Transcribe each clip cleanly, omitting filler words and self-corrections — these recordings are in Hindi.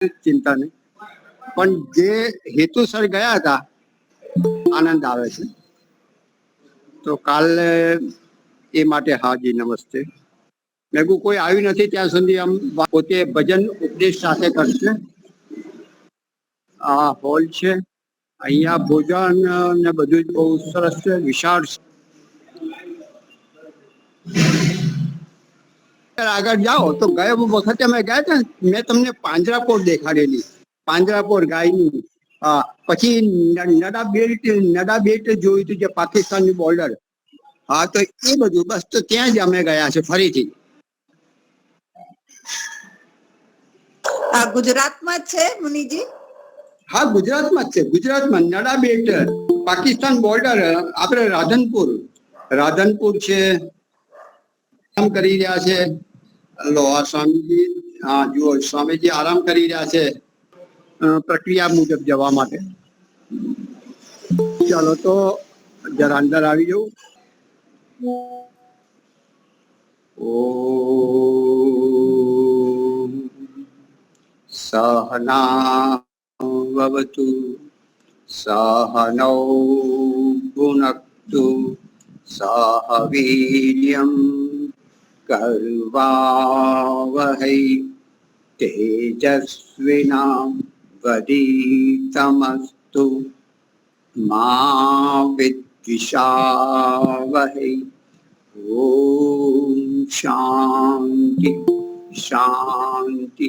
ચિંતા નહીં, પણ જે હેતુસર ગયા હતા આનંદ આવે છે. તો કાલે એ માટે હાજી નમસ્તે. મેં કહ્યું કોઈ આવ્યું નથી ત્યાં સુધી આમ પોતે ભજન ઉપદેશ સાથે કરશે. આ હોલ છે, અહીંયા ભોજન ને બધું જ બહુ સરસ છે, વિશાળ છે. આગળ જાઓ તો ગયા વખતે અમે ગયા હતા, મેં તમને પાંજરાપોર દેખાડેલી, પાંજરાપોર ગાયની. હા, પછી નડા બેટ જોયું હતું, જે પાકિસ્તાનની બોર્ડર. હા, તો એ બધું બસ, તો ત્યાં જ અમે ગયા છે ફરીથી. આ ગુજરાતમાં જ છે મુનિજી? હા, ગુજરાતમાં જ છે, ગુજરાતમાં નડા બેટ, પાકિસ્તાન બોર્ડર. આપણે રાધનપુર છે, આરામ કરી રહ્યા છે. લોહા સ્વામીજી, હા જુઓ, સ્વામીજી આરામ કરી રહ્યા છે પ્રક્રિયા મુજબ જવા માટે. ચાલો તો જરા અંદર આવી જવું. ઓમ સહનાવતુ સહનૌ ભુનક્તુ સહ વીર્યં કર્વાવહૈ તેજસ્વિનાવધીતમસ્તુ મા વિદ્વિષાવહૈ. ओम शांति शांति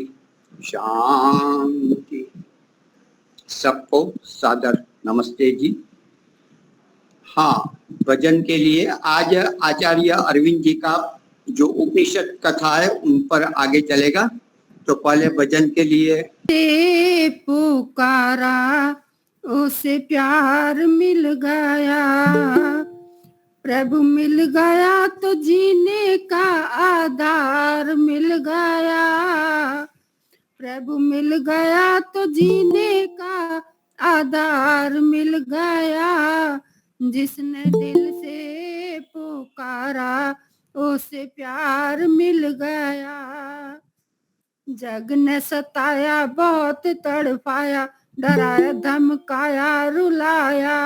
शांति. सबको सादर नमस्ते जी. हाँ, भजन के लिए आज आचार्य अरविंद जी का जो उपनिषद कथा है उन पर आगे चलेगा. तो पहले भजन के लिए पुकारा उसे प्यार मिल गया, प्रभु मिल गया तो जीने का आधार मिल गया, प्रभु मिल गया तो जीने का आधार मिल गया, जिसने दिल से पुकारा उसे प्यार मिल गया. जग ने सताया बहुत तड़पाया, डराया धमकाया रुलाया,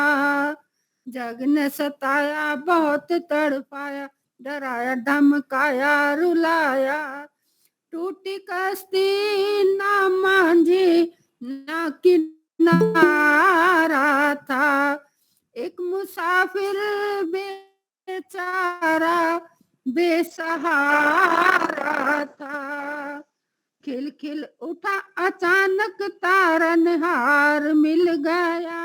जग ने सताया बहुत तड़पाया, डराया धमकाया रुलाया. टूटी कश्ती ना मांझी ना किनारा था, एक मुसाफिर बेचारा बेसहारा था. खिल खिल उठा अचानक तारनहार मिल गया,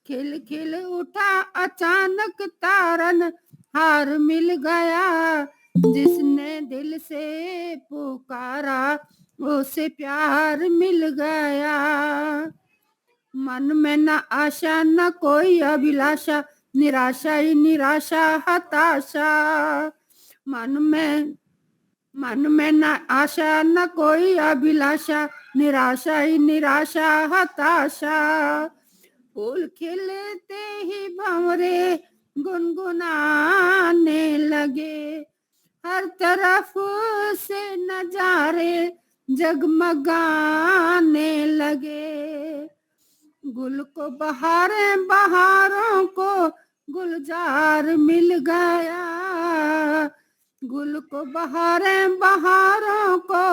खिल खिल उठा अचानक तारनहार मिल गया, जिसने दिल से पुकारा उसे प्यार मिल गया. मन में न आशा न कोई अभिलाषा, निराशा ही निराशा हताशा. मन में न आशा न कोई अभिलाषा, निराशा ही निराशा हताशा. फूल खिलते ही भंवरे गुनगुनाने लगे, हर तरफ से नजारे जगमगाने लगे. गुल को बहारों को गुलजार मिल गया, गुल को बहारों को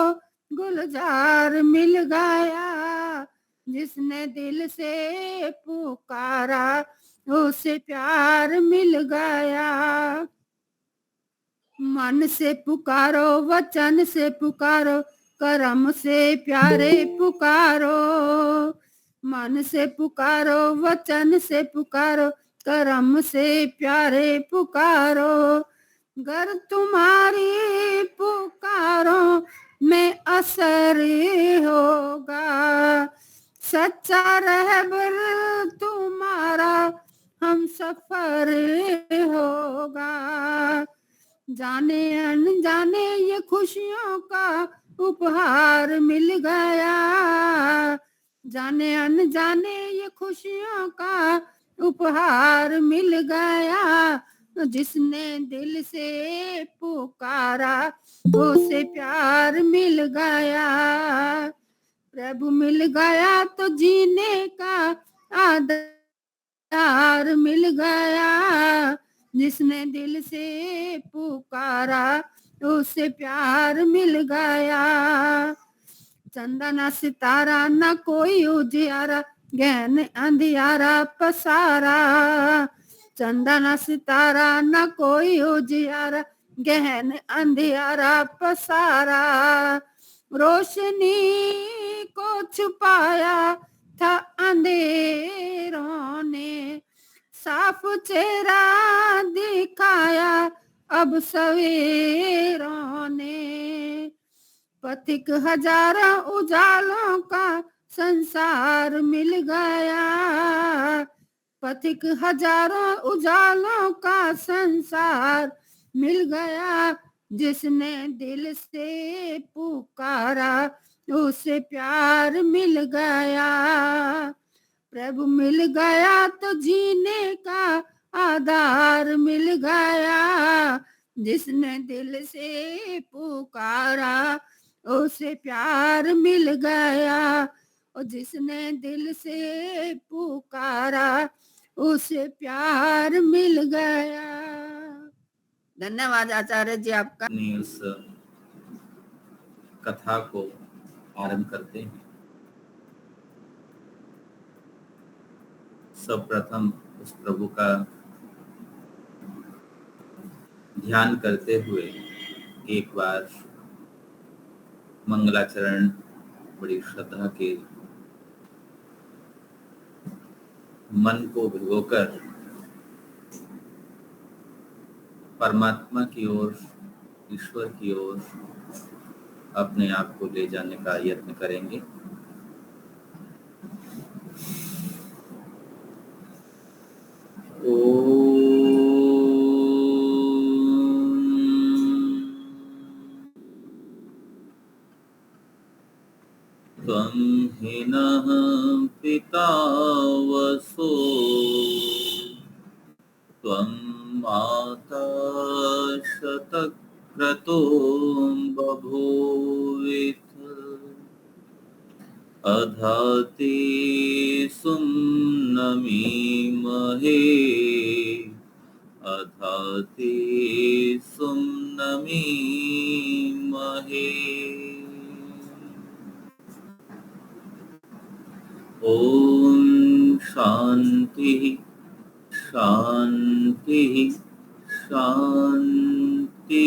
गुलजार मिल गया, जिसने दिल से पुकारा उसे प्यार मिल गया. मन से पुकारो, वचन से पुकारो, कर्म से प्यारे पुकारो. मन से पुकारो, वचन से पुकारो, कर्म से प्यारे पुकारो. गर तुम्हारी पुकारो में असर होगा, सच्चा रहबर तुम्हारा हम सफर होगा. जाने अनजाने ये खुशियों का उपहार मिल गया, जाने अनजाने ये खुशियों का उपहार मिल गया, जिसने दिल से पुकारा उसे प्यार मिल गया. प्रभु मिल गया तो जीने का आधार मिल गया, जिसने दिल से पुकारा उसे प्यार मिल गया। चंदा न सितारा न कोई उजियारा, गहन अंधियारा पसारा। चंदा न सितारा न कोई उजियारा, गहन अंधियारा पसारा। रोशनी को छुपाया था अंधेरों ने, साफ चेहरा दिखाया अब सवेरों ने। पथिक हजारों उजालों का संसार मिल गया, पथिक हजारों उजालों का संसार मिल गया, जिसने दिल से पुकारा उसे प्यार मिल गया। प्रभु मिल गया तो जीने का आधार मिल गया, जिसने दिल से पुकारा उसे प्यार मिल गया, और जिसने दिल से पुकारा उसे प्यार मिल गया। धन्यवाद आचार्य जी आपका। उस कथा को आरंभ करते हैं। सर्वप्रथम उस प्रभु का ध्यान करते हुए एक बार मंगलाचरण बड़ी श्रद्धा के मन को भिगोकर परमात्मा की ओर, ईश्वर की ओर अपने आप को ले जाने का यत्न करेंगे। त्वं हि नः पिता वसो, त्वं माता शतक्रतो बभूविथ, अधाति सुम्नमीमहे, अधाति सुम्नमीमहे। ओम शांति शांति शांति।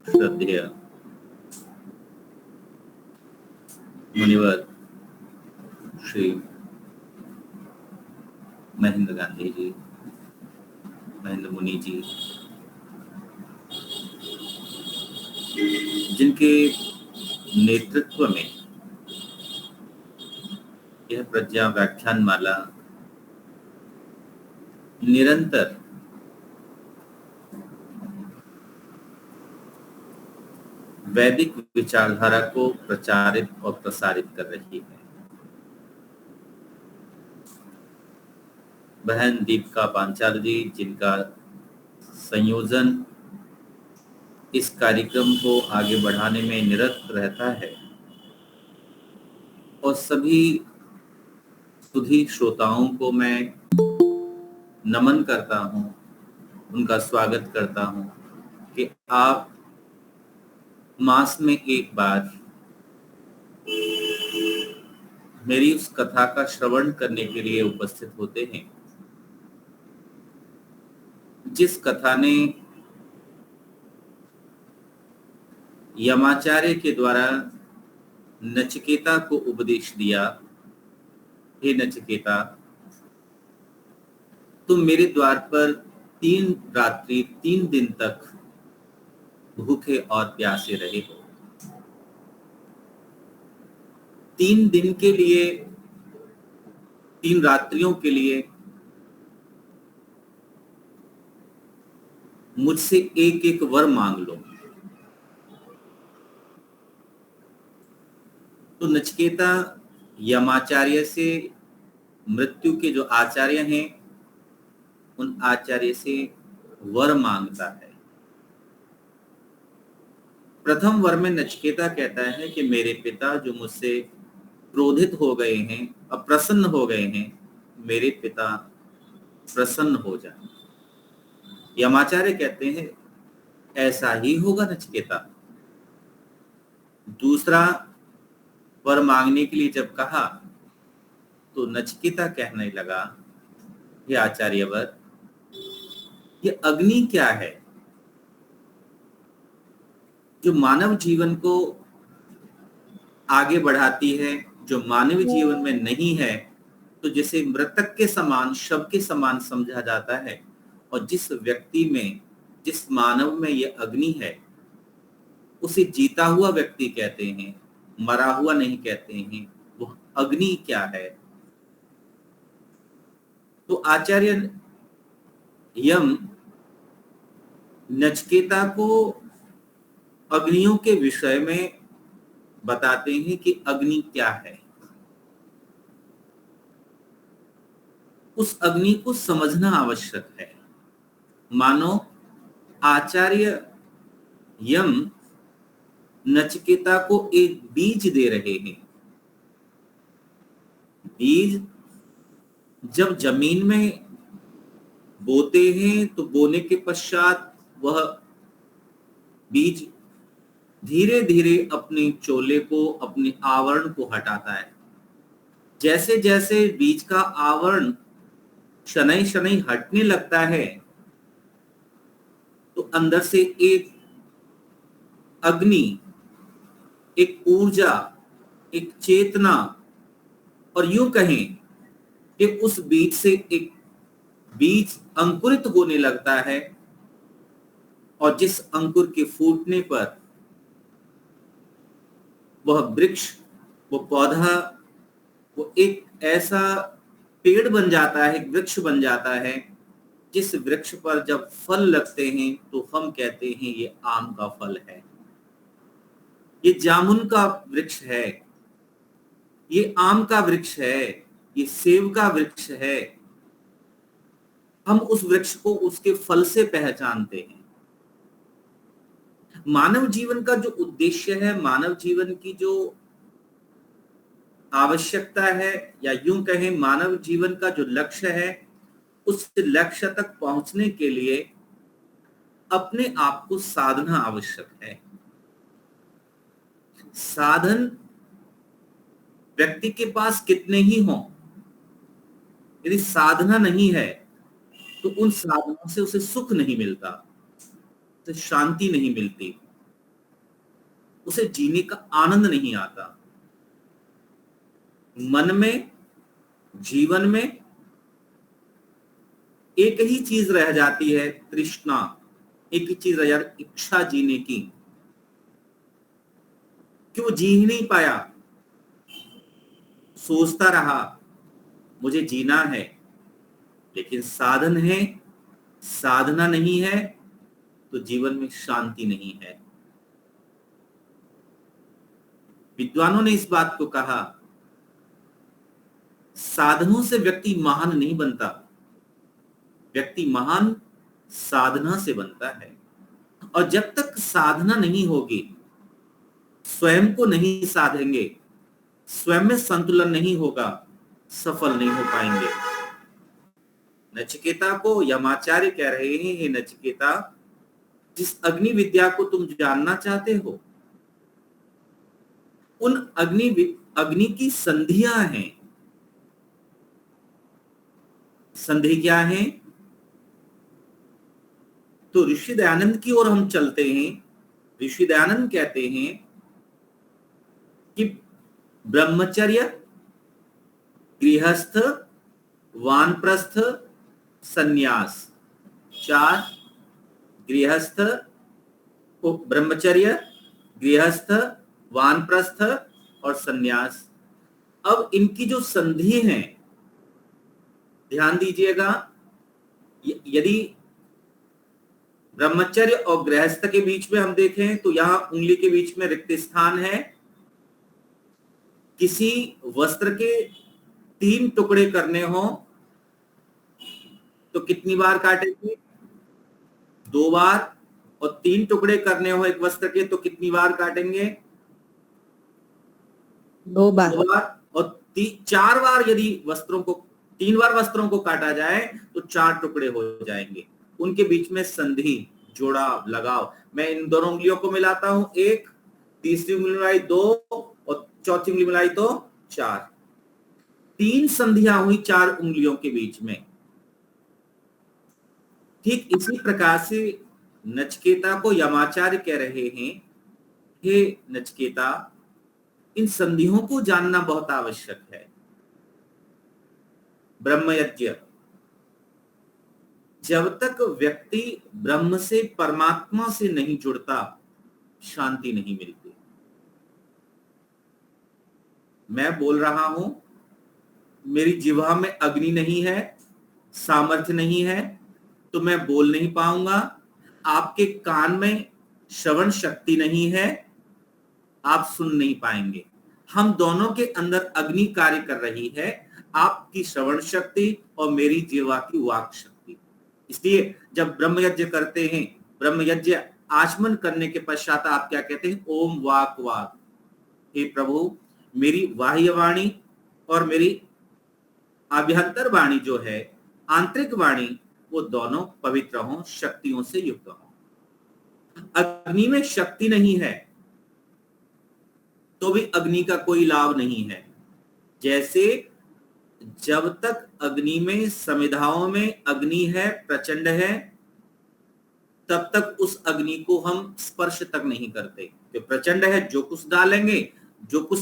श्रद्धेय मुनिवर श्री महेंद्र गांधी जी, महेंद्र मुनि जी, जिनके नेतृत्व में यह प्रज्ञा व्याख्यान माला निरंतर वैदिक विचारधारा को प्रचारित और प्रसारित कर रही है। बहन दीपिका पांचाल जी, जिनका संयोजन इस कार्यक्रम को आगे बढ़ाने में निरत रहता है, और सभी सुधी श्रोताओं को मैं नमन करता हूं, उनका स्वागत करता हूं कि आप मास में एक बार मेरी उस कथा का श्रवण करने के लिए उपस्थित होते हैं, जिस कथा ने यमाचार्य के द्वारा नचिकेता को उपदेश दिया, हे नचिकेता, तुम मेरे द्वार पर 3 रात्रि 3 दिन तक भूखे और प्यासे रहे हो। 3 दिन के लिए, 3 रात्रियों के लिए मुझसे एक एक वर मांग लो। तो नचिकेता यमाचार्य से, मृत्यु के जो आचार्य हैं, उन आचार्य से वर मांगता है। प्रथम वर में नचिकेता कहता है कि मेरे पिता जो मुझसे क्रोधित हो गए हैं, अप्रसन्न हो गए हैं, मेरे पिता प्रसन्न हो जाए। यमाचार्य कहते हैं ऐसा ही होगा नचिकेता। दूसरा वर मांगने के लिए जब कहा तो नचिकेता कहने लगा, ये आचार्यवर, ये अग्नि क्या है जो मानव जीवन को आगे बढ़ाती है, जो मानव जीवन में नहीं है तो जिसे मृतक के समान, शव के समान समझा जाता है, और जिस व्यक्ति में, जिस मानव में ये अग्नि है उसे जीता हुआ व्यक्ति कहते हैं, मरा हुआ नहीं कहते हैं। वो अग्नि क्या है? तो आचार्य यम नचिकेता को अग्नियों के विषय में बताते हैं कि अग्नि क्या है। उस अग्नि को समझना आवश्यक है। मानो आचार्य यम नचिकेता को एक बीज दे रहे हैं। बीज जब जमीन में बोते हैं तो बोने के पश्चात वह बीज धीरे धीरे अपने चोले को, अपने आवरण को हटाता है। जैसे जैसे बीज का आवरण शनै शनै हटने लगता है तो अंदर से एक अग्नि, एक ऊर्जा, एक चेतना, और यूं कहें कि उस बीज से एक बीज अंकुरित होने लगता है, और जिस अंकुर के फूटने पर वह वृक्ष, वो पौधा, वो एक ऐसा पेड़ बन जाता है, एक वृक्ष बन जाता है, जिस वृक्ष पर जब फल लगते हैं तो हम कहते हैं ये आम का फल है, ये जामुन का वृक्ष है, ये आम का वृक्ष है, ये सेब का वृक्ष है। हम उस वृक्ष को उसके फल से पहचानते हैं। मानव जीवन का जो उद्देश्य है, मानव जीवन की जो आवश्यकता है, या यूं कहें मानव जीवन का जो लक्ष्य है, उस लक्ष्य तक पहुंचने के लिए अपने आप को साधना आवश्यक है। साधन व्यक्ति के पास कितने ही हों, यदि साधना नहीं है तो उन साधनों से उसे सुख नहीं मिलता, उसे शांति नहीं मिलती, उसे जीने का आनंद नहीं आता। मन में, जीवन में एक ही चीज रह जाती है, तृष्णा, एक ही चीज रह जाती, इच्छा जीने की। क्यों जी ही नहीं पाया, सोचता रहा मुझे जीना है, लेकिन साधन है, साधना नहीं है तो जीवन में शांति नहीं है। विद्वानों ने इस बात को कहा, साधनों से व्यक्ति महान नहीं बनता, व्यक्ति महान साधना से बनता है। और जब तक साधना नहीं होगी, स्वयं को नहीं साधेंगे, स्वयं में संतुलन नहीं होगा, सफल नहीं हो पाएंगे। नचिकेता को यमाचार्य कह रहे हैं, हे नचिकेता, जिस अग्नि विद्या को तुम जानना चाहते हो, उन अग्नि की संधियां हैं। संधि क्या है? तो ऋषि दयानंद की ओर हम चलते हैं। ऋषि दयानंद कहते हैं कि ब्रह्मचर्य, गृहस्थ, वानप्रस्थ, सन्यास, 4 गृहस्थ, ब्रह्मचर्य, गृहस्थ, वानप्रस्थ और सन्यास। अब इनकी जो संधि है, ध्यान दीजिएगा, यदि ब्रह्मचर्य और गृहस्थ के बीच में हम देखें तो यहां उंगली के बीच में रिक्त स्थान है। किसी वस्त्र के 3 टुकड़े करने हो तो कितनी बार काटेंगे? 2 बार। और 3 टुकड़े करने हो एक वस्त्र के तो कितनी बार काटेंगे? 2 बार। 2 बार। और 4 बार यदि 3 बार वस्त्रों को काटा जाए तो 4 टुकड़े हो जाएंगे। उनके बीच में संधि, जोड़ा, लगाव। मैं इन दोनों उंगलियों को मिलाता हूं 1, तीसरी उंगली मिलाई 2 और चौथी उंगली मिलाई तो 4। 3 संधियां हुई 4 उंगलियों के बीच में। ठीक इसी प्रकार से नचिकेता को यमाचार्य कह रहे हैं, हे नचिकेता, इन संधियों को जानना बहुत आवश्यक है। ब्रह्मयज्ञ, जब तक व्यक्ति ब्रह्म से, परमात्मा से नहीं जुड़ता, शांति नहीं मिलती। मैं बोल रहा हूं, मेरी जिह्वा में अग्नि नहीं है, सामर्थ्य नहीं है, तो मैं बोल नहीं पाऊंगा। आपके कान में श्रवण शक्ति नहीं है, आप सुन नहीं पाएंगे। हम दोनों के अंदर अग्नि कार्य कर रही है, आपकी श्रवण शक्ति और मेरी जिह्वा की वाक शक्ति। इसलिए जब ब्रह्म यज्ञ करते हैं, ब्रह्म यज्ञ आचमन करने के पश्चात आप क्या कहते हैं? ओम वाक वाक। हे प्रभु, मेरी बाह्य वाणी और मेरी आभ्यंतर वाणी जो है, आंतरिक वाणी, वो दोनों पवित्र हों, शक्तियों से युक्त हों। अग्नि में शक्ति नहीं है तो भी अग्नि का कोई लाभ नहीं है। जैसे जब तक अग्नि में, समिधाओं में अग्नि है, प्रचंड है, तब तक उस अग्नि को हम स्पर्श तक नहीं करते। जो प्रचंड है, जो कुछ डालेंगे, जो कुछ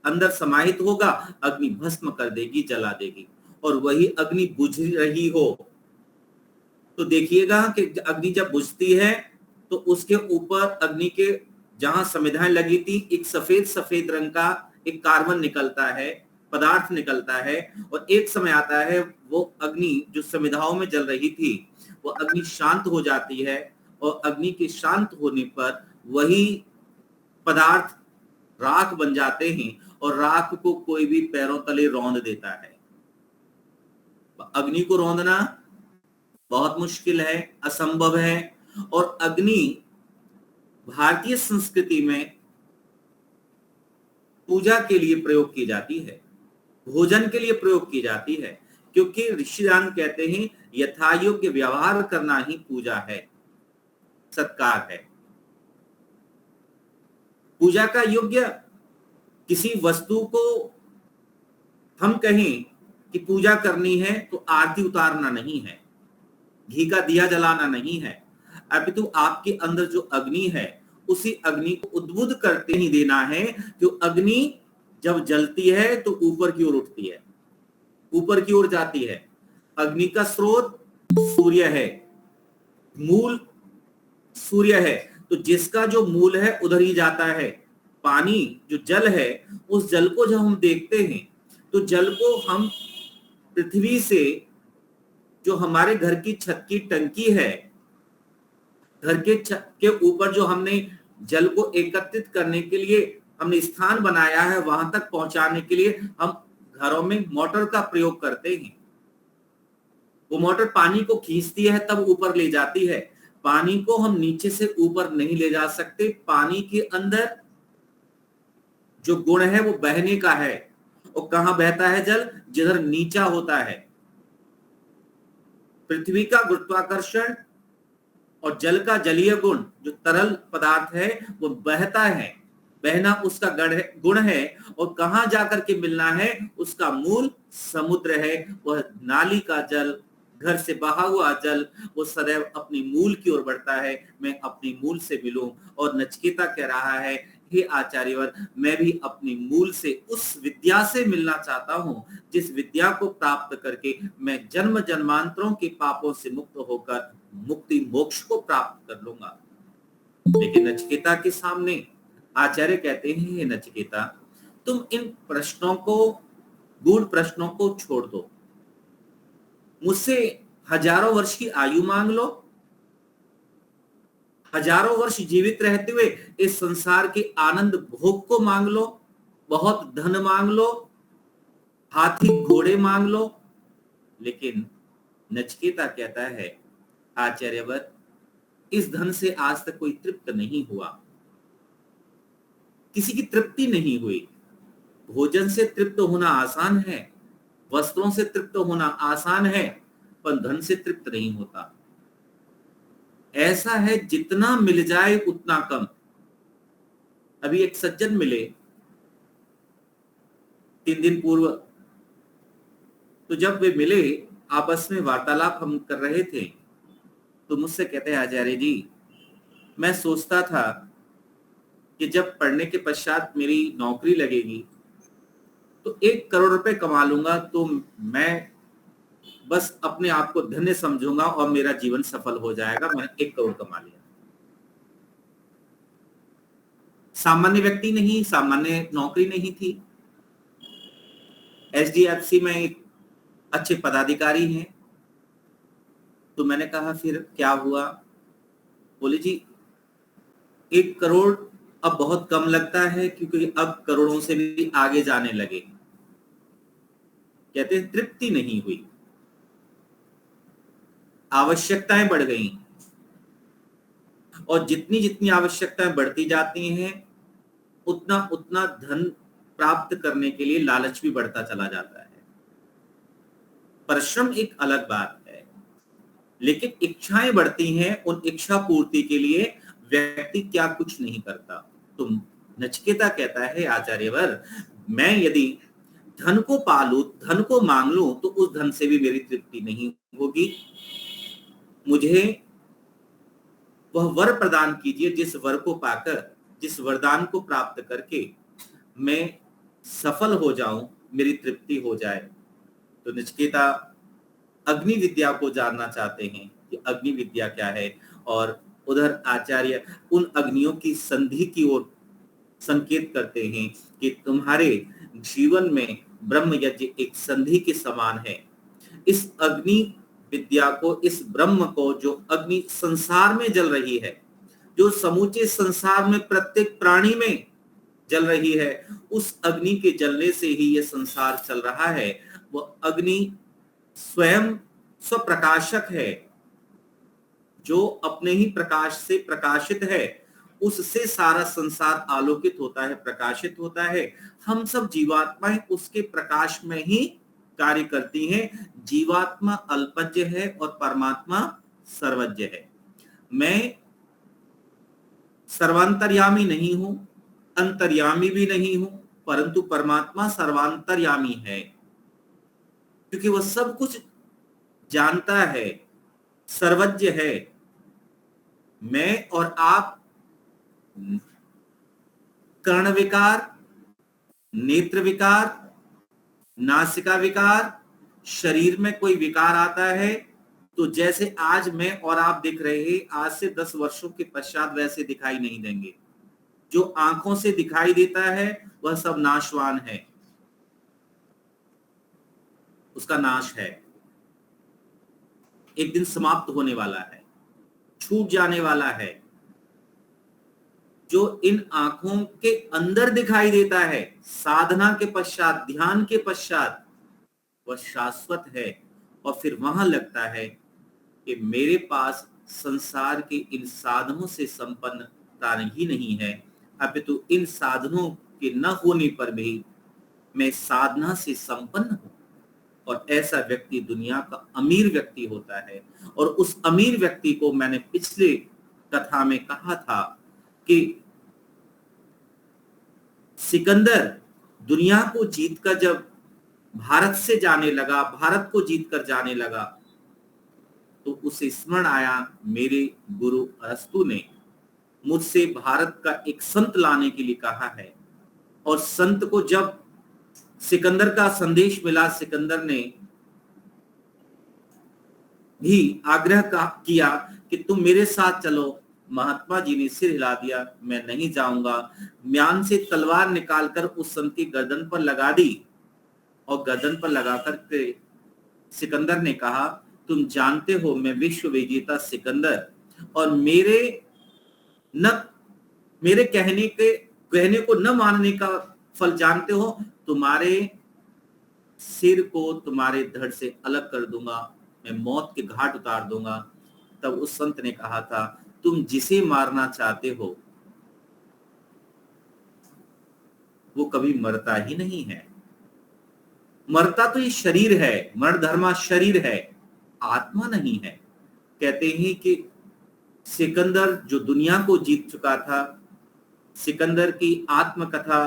अंदर समाहित होगा, अग्नि भस्म कर देगी, जला देगी। और वही अग्नि बुझ रही हो तो देखिएगा कि अग्नि जब बुझती है तो उसके ऊपर अग्नि के जहां समिधाएं लगी थी, एक सफेद सफेद रंग का एक कार्बन निकलता है, पदार्थ निकलता है। और एक समय आता है वो अग्नि जो समिधाओं में जल रही थी, वो अग्नि शांत हो जाती है। और अग्नि के शांत होने पर वही पदार्थ राख बन जाते हैं और राख को कोई भी पैरों तले रौंद देता है। अग्नि को रौंदना बहुत मुश्किल है, असंभव है। और अग्नि भारतीय संस्कृति में पूजा के लिए प्रयोग की जाती है, भोजन के लिए प्रयोग की जाती है, क्योंकि ऋषिदान कहते हैं यथायोग्य व्यवहार करना ही पूजा है, सत्कार है। पूजा का योग्य किसी वस्तु को हम कहें कि पूजा करनी है तो आरती उतारना नहीं है, घी का दिया जलाना नहीं है, अपितु आपके अंदर जो अग्नि है उसी अग्नि को उद्बुद्ध करते ही देना है। कि अग्नि जब जलती है तो ऊपर की ओर उठती है, ऊपर की ओर जाती है। अग्नि का स्रोत सूर्य है, मूल सूर्य है, तो जिसका जो मूल है उधर ही जाता है। पानी जो जल है, उस जल को जब हम देखते हैं तो जल को हम पृथ्वी से, जो हमारे घर की छत की टंकी है, घर के छत के ऊपर जो हमने जल को एकत्रित करने के लिए हमने स्थान बनाया है, वहां तक पहुंचाने के लिए हम घरों में मोटर का प्रयोग करते हैं। वो मोटर पानी को खींचती है तब ऊपर ले जाती है। पानी को हम नीचे से ऊपर नहीं ले जा सकते। पानी के अंदर जो गुण है वो बहने का है। और कहां बहता है जल? जिधर नीचा होता है। पृथ्वी का गुरुत्वाकर्षण और जल का जलीय गुण, जो तरल पदार्थ है, वो बहता है, बहना उसका गुण है। और कहां जाकर के मिलना है? उसका मूल समुद्र है। वह नाली का जल, घर से बहा हुआ जल, वो सदैव अपनी मूल की ओर बढ़ता है। मैं अपनी मूल से मिलूं। और नचिकेता कह रहा है, हे आचार्यवर, मैं भी अपनी मूल से, उस विद्या से मिलना चाहता हूं जिस विद्या को प्राप्त करके मैं जन्म जन्मांतरों के पापों से मुक्त होकर मुक्ति मोक्ष को प्राप्त कर लूंगा। लेकिन नचिकेता के सामने आचार्य कहते हैं, हे नचिकेता, तुम इन प्रश्नों को, गूढ़ प्रश्नों को छोड़ दो। मुझसे हजारों वर्ष की आयु मांग लो, हजारों वर्ष जीवित रहते हुए इस संसार के आनंद भोग को मांग लो, बहुत धन मांग लो, हाथी घोड़े मांग लो। लेकिन नचिकेता कहता है, आचार्यवर, इस धन से आज तक कोई तृप्त नहीं हुआ, किसी की तृप्ति नहीं हुई। भोजन से तृप्त होना आसान है, वस्त्रों से तृप्त होना आसान है, पर धन से तृप्त नहीं होता। ऐसा है जितना मिल जाए उतना कम। अभी एक सज्जन मिले 3 दिन पूर्व, तो जब वे मिले, आपस में वार्तालाप हम कर रहे थे, तो मुझसे कहते हैं, आचार्य जी, मैं सोचता था कि जब पढ़ने के पश्चात मेरी नौकरी लगेगी तो 1 करोड़ रुपए कमा लूंगा, तो मैं बस अपने आप को धन्य समझूंगा और मेरा जीवन सफल हो जाएगा, मैंने 1 करोड़ कमा लिया। सामान्य व्यक्ति नहीं, सामान्य नौकरी नहीं थी, HDFC में एक अच्छे पदाधिकारी हैं। तो मैंने कहा फिर क्या हुआ? बोले जी 1 करोड़ अब बहुत कम लगता है, क्योंकि अब करोड़ों से भी आगे जाने लगे। कहते हैं तृप्ति नहीं हुई, आवश्यकताएं बढ़ गई, और जितनी जितनी आवश्यकताएं बढ़ती जाती हैं उतना उतना धन प्राप्त करने के लिए लालच भी बढ़ता चला जाता है। परिश्रम एक अलग बात है, लेकिन इच्छाएं बढ़ती हैं। उन इच्छा पूर्ति के लिए व्यक्ति क्या कुछ नहीं करता। तो नचिकेता कहता है, आचार्यवर, मैं यदि धन को पालूं, धन को मांग लूं, तो उस धन से भी मेरी तृप्ति नहीं होगी। मुझे वह वर प्रदान कीजिए जिस वर को पाकर, जिस वरदान को प्राप्त करके मैं सफल हो जाऊं, मेरी तृप्ति हो जाए। तो नचिकेता अग्नि विद्या को जानना चाहते हैं कि अग्नि विद्या क्या है, और उधर आचार्य उन अग्नियों की संधि की ओर संकेत करते हैं कि तुम्हारे जीवन में ब्रह्म यज्ञ एक संधि के समान है। इस अग्नि विद्या को, इस ब्रह्म को, जो अग्नि संसार में जल रही है, जो समूचे संसार में प्रत्येक प्राणी में जल रही है, उस अग्नि के जलने से ही यह संसार चल रहा है। वह अग्नि स्वयं स्वप्रकाशक है, जो अपने ही प्रकाश से प्रकाशित है, उससे सारा संसार आलोकित होता है, प्रकाशित होता है। हम सब जीवात्माएं उसके प्रकाश में ही कार्य करती हैं। जीवात्मा अल्पज्ञ है और परमात्मा सर्वज्ञ है। मैं सर्वांतर्यामी नहीं हूं, अंतर्यामी भी नहीं हूं, परंतु परमात्मा सर्वांतर्यामी है, क्योंकि वह सब कुछ जानता है, सर्वज्ञ है। मैं और आप कर्ण विकार, नेत्र विकार, नासिका विकार, शरीर में कोई विकार आता है, तो जैसे आज मैं और आप दिख रहे हैं, आज से 10 वर्षों के पश्चात वैसे दिखाई नहीं देंगे। जो आंखों से दिखाई देता है वह सब नाशवान है, उसका नाश है, एक दिन समाप्त होने वाला है, छूट जाने वाला है। जो इन आंखों के अंदर दिखाई देता है साधना के पश्चात, ध्यान के पश्चात, वह शाश्वत है। और फिर वहां लगता है कि मेरे पास संसार के इन साधनों से संपन्नता ही नहीं है, अपितु इन साधनों के न होने पर भी मैं साधना से संपन्न हूं। और ऐसा व्यक्ति दुनिया का अमीर व्यक्ति होता है। और उस अमीर व्यक्ति को मैंने पिछले कथा में कहा था कि सिकंदर दुनिया को जीतकर जब भारत से जाने लगा, भारत को जीतकर जाने लगा, तो उसे स्मरण आया, मेरे गुरु अरस्तु ने मुझसे भारत का एक संत लाने के लिए कहा है। और संत को जब सिकंदर का संदेश मिला, सिकंदर ने भी आग्रह किया कि तुम मेरे साथ चलो। महात्मा जी ने सिर हिला दिया, मैं नहीं जाऊंगा। म्यान से तलवार निकालकर उस संत की गर्दन पर लगा दी, और गर्दन पर लगाकर के सिकंदर ने कहा, तुम जानते हो मैं विश्व विजेता सिकंदर, और मेरे कहने को न मानने का फल जानते हो, तुम्हारे सिर को तुम्हारे धड़ से अलग कर दूंगा, मैं मौत के घाट उतार दूंगा। तब उस संत ने कहा था, तुम जिसे मारना चाहते हो वो कभी मरता ही नहीं है। मरता तो ये शरीर है, मरणधर्मा शरीर है, आत्मा नहीं है। कहते हैं कि सिकंदर जो दुनिया को जीत चुका था, सिकंदर की आत्मकथा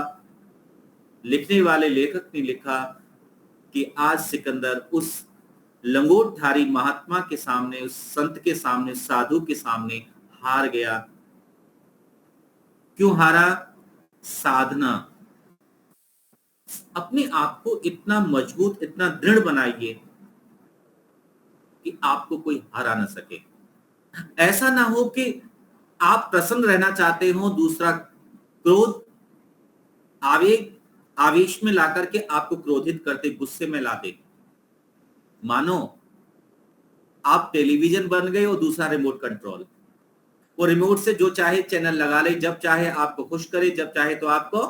लिखने वाले लेखक ने लिखा कि आज सिकंदर उस लंगोटधारी महात्मा के सामने, उस संत के सामने, साधु के सामने हार गया। क्यों हारा? साधना। अपने आप को इतना मजबूत, इतना दृढ़ बनाइए कि आपको कोई हरा ना सके। ऐसा ना हो कि आप प्रसन्न रहना चाहते हो, दूसरा क्रोध, आवेश में लाकर के आपको क्रोधित करते, गुस्से में ला दे। मानो आप टेलीविजन बन गए और दूसरा रिमोट कंट्रोल। वो रिमोट से जो चाहे चैनल लगा ले, जब चाहे आपको खुश करे, जब चाहे तो आपको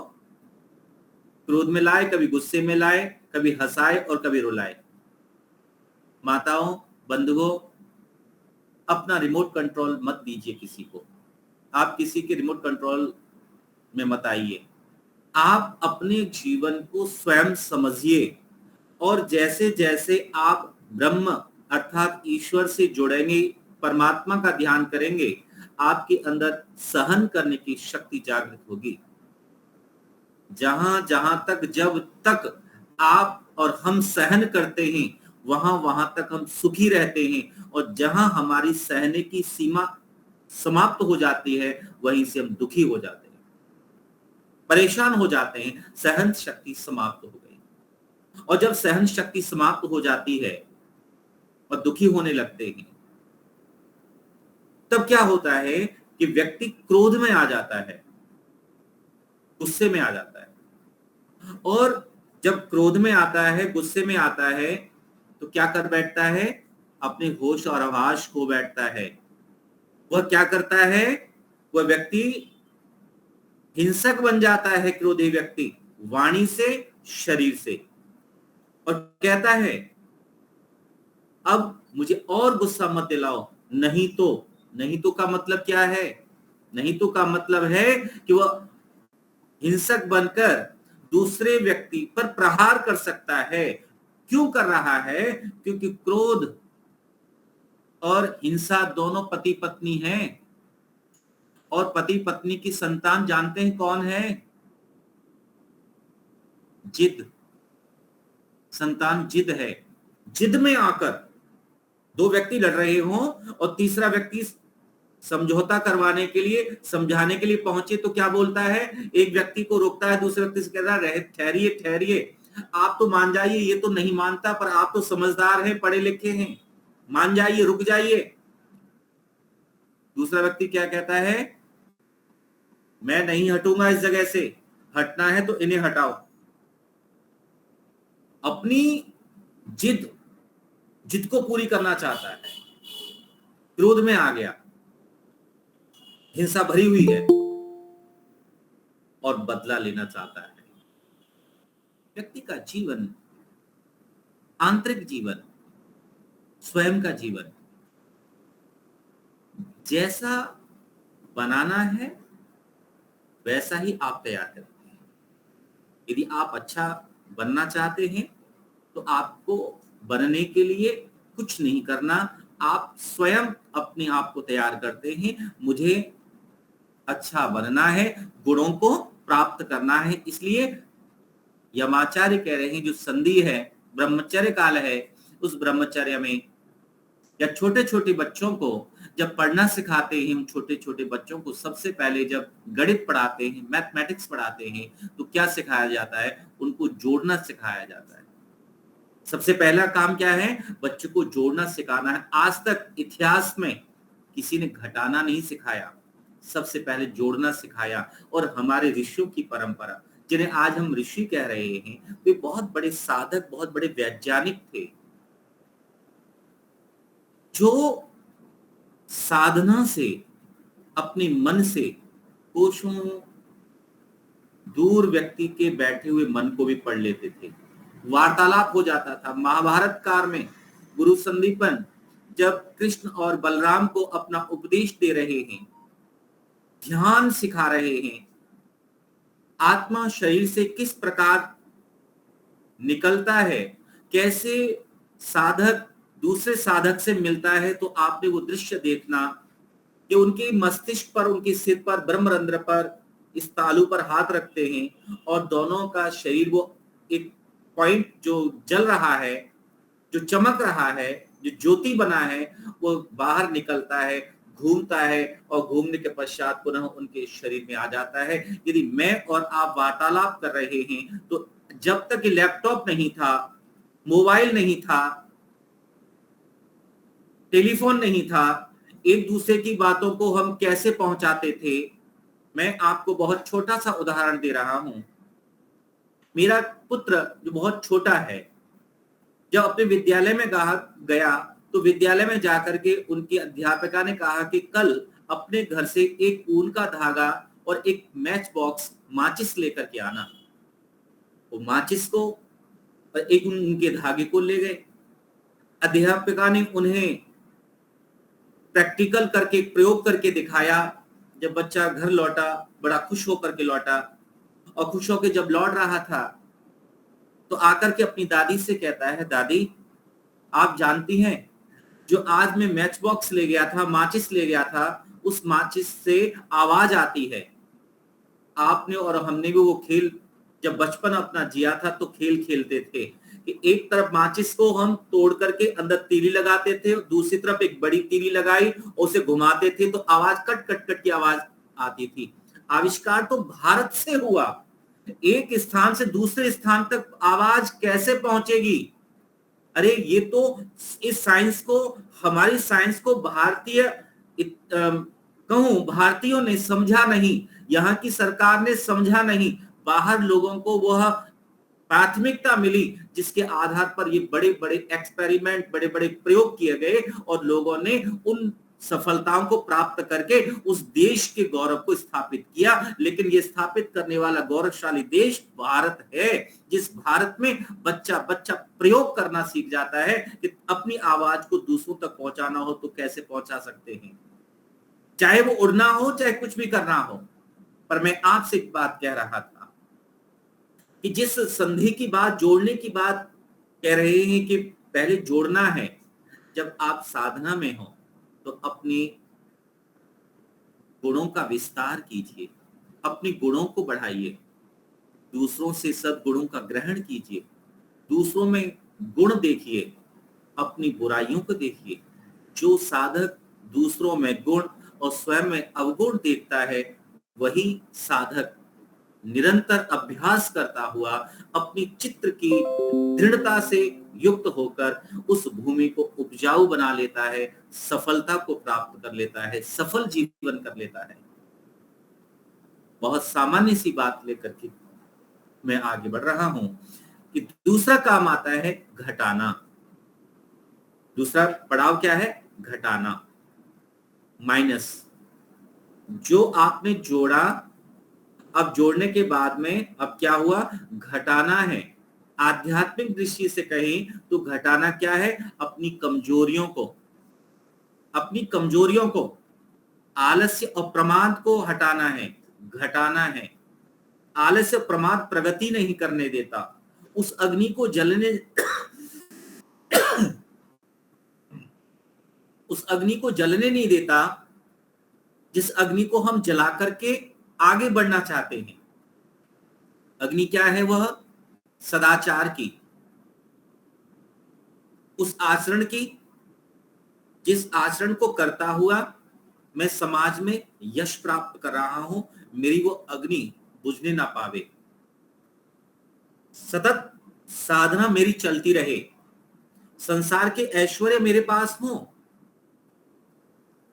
क्रोध में लाए, कभी गुस्से में लाए, कभी हंसाए और कभी रुलाए। माताओं, बंधुओं, अपना रिमोट कंट्रोल मत दीजिए किसी को। आप किसी के रिमोट कंट्रोल में मत आइए। आप अपने जीवन को स्वयं समझिए और जैसे जैसे आप ब्रह्म अर्थात ईश्वर से जुड़ेंगे, परमात्मा का ध्यान करेंगे, आपके अंदर सहन करने की शक्ति जागृत होगी। जहां जहां तक, जब तक आप और हम सहन करते हैं, वहां तक हम सुखी रहते हैं, और जहां हमारी सहने की सीमा समाप्त हो जाती है, वहीं से हम दुखी हो जाते हैं, परेशान हो जाते हैं। सहन शक्ति समाप्त हो गई, और जब सहन शक्ति समाप्त हो जाती है और दुखी होने लगते हैं, तब क्या होता है कि व्यक्ति क्रोध में आ जाता है, गुस्से में आ जाता है। और जब क्रोध में आता है, गुस्से में आता है, तो क्या कर बैठता है? अपने होश और आवाज खो बैठता है। वह क्या करता है? वह व्यक्ति हिंसक बन जाता है। क्रोधी व्यक्ति वाणी से, शरीर से, और कहता है अब मुझे और गुस्सा मत दिलाओ, नहीं तो। नहीं तो का मतलब क्या है? नहीं तो का मतलब है कि वह हिंसक बनकर दूसरे व्यक्ति पर प्रहार कर सकता है। क्यों कर रहा है? क्योंकि क्रोध और हिंसा दोनों पति पत्नी हैं, और पति पत्नी की संतान जानते हैं कौन है? जिद। संतान जिद है। जिद में आकर दो व्यक्ति लड़ रहे हों और तीसरा व्यक्ति समझौता करवाने के लिए, समझाने के लिए पहुंचे, तो क्या बोलता है? एक व्यक्ति को रोकता है, दूसरे व्यक्ति से कहता है ठहरिए ठहरिए, आप तो मान जाइए, ये तो नहीं मानता, पर आप तो समझदार हैं, पढ़े लिखे हैं, मान जाइए, रुक जाइए। दूसरा व्यक्ति क्या कहता है? मैं नहीं हटूंगा इस जगह से, हटना है तो इन्हें हटाओ। अपनी जिद को पूरी करना चाहता है, क्रोध में आ गया, हिंसा भरी हुई है और बदला लेना चाहता है। व्यक्ति का जीवन, आंतरिक जीवन, स्वयं का जीवन जैसा बनाना है वैसा ही आप तैयार करते हैं। यदि आप अच्छा बनना चाहते हैं तो आपको बनने के लिए कुछ नहीं करना, आप स्वयं अपने आप को तैयार करते हैं। मुझे अच्छा बनना है, गुणों को प्राप्त करना है। इसलिए यमाचार्य कह रहे हैं, जो संधि है, ब्रह्मचर्य काल है, उस ब्रह्मचर्य में या छोटे छोटे बच्चों को जब पढ़ना सिखाते हैं, उन छोटे छोटे बच्चों को सबसे पहले जब गणित पढ़ाते हैं, मैथमेटिक्स पढ़ाते हैं, तो क्या सिखाया जाता है? उनको जोड़ना सिखाया जाता है। सबसे पहला काम क्या है? बच्चों को जोड़ना सिखाना है। आज तक इतिहास में किसी ने घटाना नहीं सिखाया, सबसे पहले जोड़ना सिखाया। और हमारे ऋषियों की परंपरा, जिन्हें आज हम ऋषि कह रहे हैं, वे बहुत बड़े साधक, बहुत बड़े वैज्ञानिक थे, जो साधना से, अपने मन से कोशों दूर व्यक्ति के बैठे हुए मन को भी पढ़ लेते थे। वार्तालाप हो जाता था। महाभारत काल में गुरु संदीपन जब कृष्ण और बलराम को अपना उपदेश दे रहे हैं, ध्यान सिखा रहे हैं, आत्मा शरीर से किस प्रकार निकलता है, कैसे साधक दूसरे साधक से मिलता है, तो आपने वो दृश्य देखना कि उनके मस्तिष्क पर, उनके सिर पर, ब्रह्मरंध्र पर, इस तालू पर हाथ रखते हैं और दोनों का शरीर, वो एक पॉइंट जो जल रहा है, जो चमक रहा है, जो ज्योति बना है, वो बाहर निकलता है, घूमता है और घूमने के पश्चात पुनः उनके शरीर में आ जाता है। यदि मैं और आप वार्तालाप कर रहे हैं तो जब तक लैपटॉप नहीं था, मोबाइल नहीं था, टेलीफोन नहीं था, एक दूसरे की बातों को हम कैसे पहुंचाते थे। मैं आपको बहुत छोटा सा उदाहरण दे रहा हूं। मेरा पुत्र जो बहुत छोटा है, जब अपने विद्यालय में गया तो विद्यालय में जाकर के उनकी अध्यापिका ने कहा कि कल अपने घर से एक ऊन का धागा और एक मैच बॉक्स, माचिस लेकर के आना। वो माचिस को और एक उनके धागे को ले गए। अध्यापिका ने उन्हें प्रैक्टिकल करके, प्रयोग करके दिखाया। जब बच्चा घर लौटा, बड़ा खुश होकर के लौटा और खुश होकर जब लौट रहा था तो आकर के अपनी दादी से कहता है, दादी आप जानती हैं जो आज मैं मैच बॉक्स ले गया था, माचिस ले गया था, उस माचिस से आवाज आती है। आपने और हमने भी वो खेल जब बचपन अपना जिया था तो खेल खेलते थे कि एक तरफ माचिस को हम तोड़ करके अंदर तीली लगाते थे, दूसरी तरफ एक बड़ी तीली लगाई और उसे घुमाते थे तो आवाज कट कट कट की आवाज आती थी। आविष्कार तो भारत से हुआ, एक स्थान से दूसरे स्थान तक आवाज कैसे पहुंचेगी? अरे ये तो इस साइंस को, हमारी साइंस को भारतीयों ने समझा नहीं, यहाँ की सरकार ने समझा नहीं, बाहर लोगों को वह प्राथमिकता मिली जिसके आधार पर ये बड़े बड़े एक्सपेरिमेंट, बड़े बड़े प्रयोग किए गए और लोगों ने उन सफलताओं को प्राप्त करके उस देश के गौरव को स्थापित किया। लेकिन ये स्थापित करने वाला गौरवशाली देश भारत है, जिस भारत में बच्चा प्रयोग करना सीख जाता है कि अपनी आवाज को दूसरों तक पहुंचाना हो तो कैसे पहुंचा सकते हैं, चाहे वो उड़ना हो, चाहे कुछ भी करना हो। पर मैं आपसे एक बात कह रहा था कि जिस संधि की बात, जोड़ने की बात कह रहे हैं कि पहले जोड़ना है। जब आप साधना में हो तो अपने गुणों का विस्तार कीजिए, अपने गुणों को बढ़ाइए, दूसरों से सद्गुणों का ग्रहण कीजिए, दूसरों में गुण देखिए, अपनी बुराइयों को देखिए। जो साधक दूसरों में गुण और स्वयं में अवगुण देखता है, वही साधक निरंतर अभ्यास करता हुआ अपनी चित्त की दृढ़ता से युक्त होकर उस भूमि को उपजाऊ बना लेता है, सफलता को प्राप्त कर लेता है, सफल जीवन कर लेता है। बहुत सामान्य सी बात लेकर के मैं आगे बढ़ रहा हूं कि दूसरा काम आता है घटाना। दूसरा पड़ाव क्या है? घटाना, माइनस। जो आपने जोड़ा, अब जोड़ने के बाद में अब क्या हुआ? घटाना है। आध्यात्मिक दृष्टि से कहें तो घटाना क्या है? अपनी कमजोरियों को, आलस्य और प्रमाद को हटाना है, घटाना है। आलस्य प्रमाद प्रगति नहीं करने देता, उस अग्नि को जलने उस अग्नि को जलने नहीं देता जिस अग्नि को हम जला करके आगे बढ़ना चाहते हैं। अग्नि क्या है? वह सदाचार की, उस आचरण की जिस आचरण को करता हुआ मैं समाज में यश प्राप्त कर रहा हूं, मेरी वो अग्नि बुझने ना पावे। सतत साधना मेरी चलती रहे, संसार के ऐश्वर्य मेरे पास हो,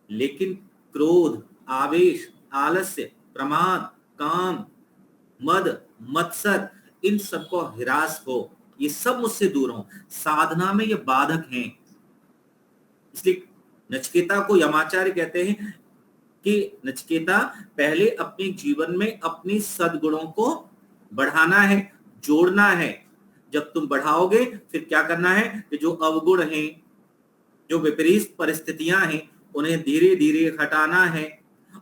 लेकिन क्रोध, आवेश, आलस्य, प्रमाद, काम, मद, मत्सर, इन सबको हिरास हो, ये सब मुझसे दूर हो। साधना में ये बाधक हैं। इसलिए नचिकेता को यमाचार्य कहते हैं कि नचिकेता, पहले अपने जीवन में अपनी सद्गुणों को बढ़ाना है, जोड़ना है। जब तुम बढ़ाओगे फिर क्या करना है कि जो अवगुण हैं, जो विपरीत परिस्थितियां हैं उन्हें धीरे धीरे हटाना है।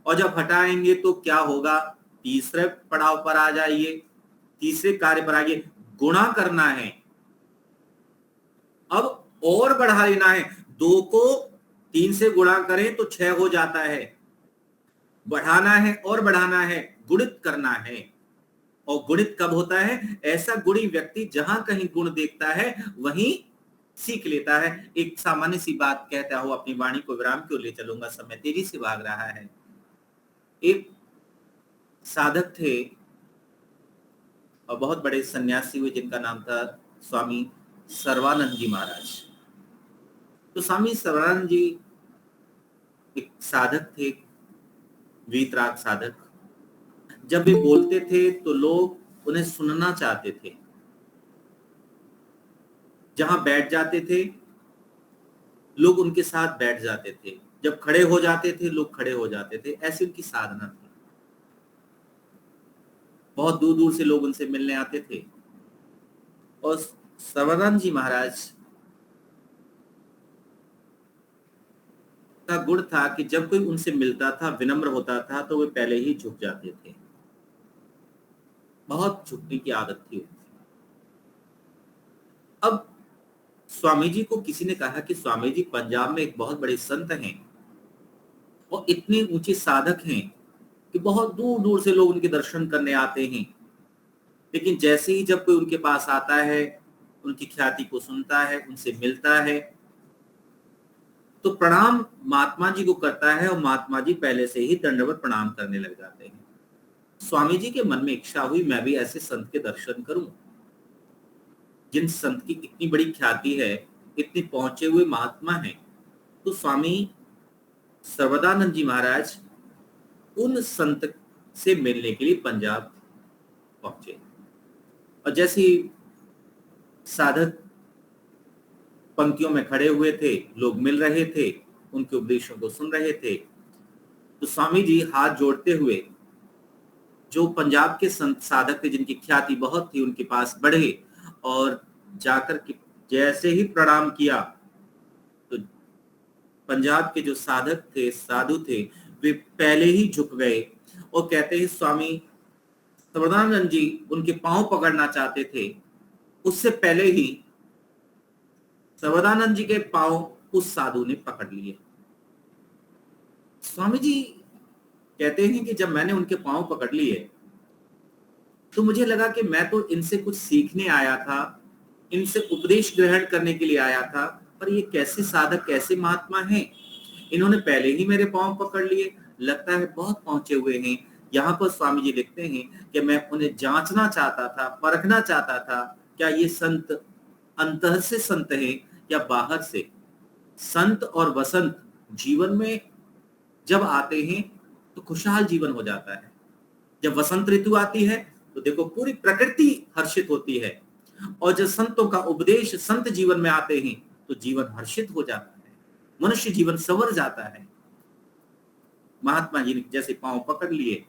और जब हटाएंगे तो क्या होगा, तीसरे पड़ाव पर आ जाइए, तीसरे कार्य पर आइए, गुणा करना है। अब और बढ़ा लेना है, 2 को 3 से गुणा करें तो 6 हो जाता है, बढ़ाना है और बढ़ाना है, गुणित करना है। और गुणित कब होता है, ऐसा गुणी व्यक्ति जहां कहीं गुण देखता है वहीं सीख लेता है। एक सामान्य सी बात कहता हूं, अपनी वाणी को विराम क्यों ले चलूंगा, समय तेजी से भाग रहा है। एक साधक थे और बहुत बड़े सन्यासी हुए जिनका नाम था स्वामी सर्वानंद जी महाराज। तो स्वामी सर्वानंद जी एक साधक थे, वीतराग साधक। जब वे बोलते थे तो लोग उन्हें सुनना चाहते थे। जहां बैठ जाते थे लोग उनके साथ बैठ जाते थे, जब खड़े हो जाते थे लोग खड़े हो जाते थे। ऐसी उनकी साधना थी। बहुत दूर दूर से लोग उनसे मिलने आते थे। और सर्वानंद जी महाराज का गुण था कि जब कोई उनसे मिलता था, विनम्र होता था, तो वे पहले ही झुक जाते थे। बहुत झुकने की आदत थी उनकी। अब स्वामी जी को किसी ने कहा कि स्वामी जी पंजाब में एक बहुत बड़े संत हैं और इतने ऊंचे साधक हैं कि बहुत दूर दूर से लोग उनके दर्शन करने आते हैं। लेकिन जैसे ही जब कोई उनके पास आता है, उनकी ख्याति को सुनता है, उनसे मिलता है, तो प्रणाम महात्मा जी को करता है और महात्मा जी पहले से ही दंडवत प्रणाम करने लग जाते हैं। स्वामी जी के मन में इच्छा हुई, मैं भी ऐसे संत के दर्शन करूं, जिन संत की इतनी बड़ी ख्याति है, इतने पहुंचे हुए महात्मा हैं। तो स्वामी सर्वदानंद जी महाराज उन संत से मिलने के लिए पंजाब पहुंचे। और जैसे साधक पंक्तियों में खड़े हुए थे, लोग मिल रहे थे, उनके उपदेशों को सुन रहे थे, तो स्वामी जी हाथ जोड़ते हुए जो पंजाब के संत साधक थे जिनकी ख्याति बहुत थी, उनके पास बढ़े और जाकर के जैसे ही प्रणाम किया तो पंजाब के जो साधक थे, साधु थे, वे पहले ही झुक गए और कहते हैं स्वामी सर्वदानंद जी उनके पांव पकड़ना चाहते थे, उससे पहले ही सर्वदानंद जी के पांव उस साधु ने पकड़ लिए। स्वामी जी कहते हैं कि जब मैंने उनके पांव पकड़ लिए तो मुझे लगा कि मैं तो इनसे कुछ सीखने आया था, इनसे उपदेश ग्रहण करने के लिए आया था, पर ये कैसे साधक, कैसे महात्मा हैं, इन्होंने पहले ही मेरे पांव पकड़ लिए, लगता है बहुत पहुंचे हुए हैं। यहाँ पर स्वामी जी लिखते हैं कि मैं उन्हें जांचना चाहता था, परखना चाहता था, क्या ये संत अंतर से संत है या बाहर से। संत और वसंत जीवन में जब आते हैं तो खुशहाल जीवन हो जाता है। जब वसंत ऋतु आती है तो देखो पूरी प्रकृति हर्षित होती है, और जब संतों का उपदेश संत जीवन में आते हैं तो जीवन हर्षित हो जाता है, मनुष्य जीवन संवर जाता है। महात्मा जी ने जैसे पांव पकड़ लिए,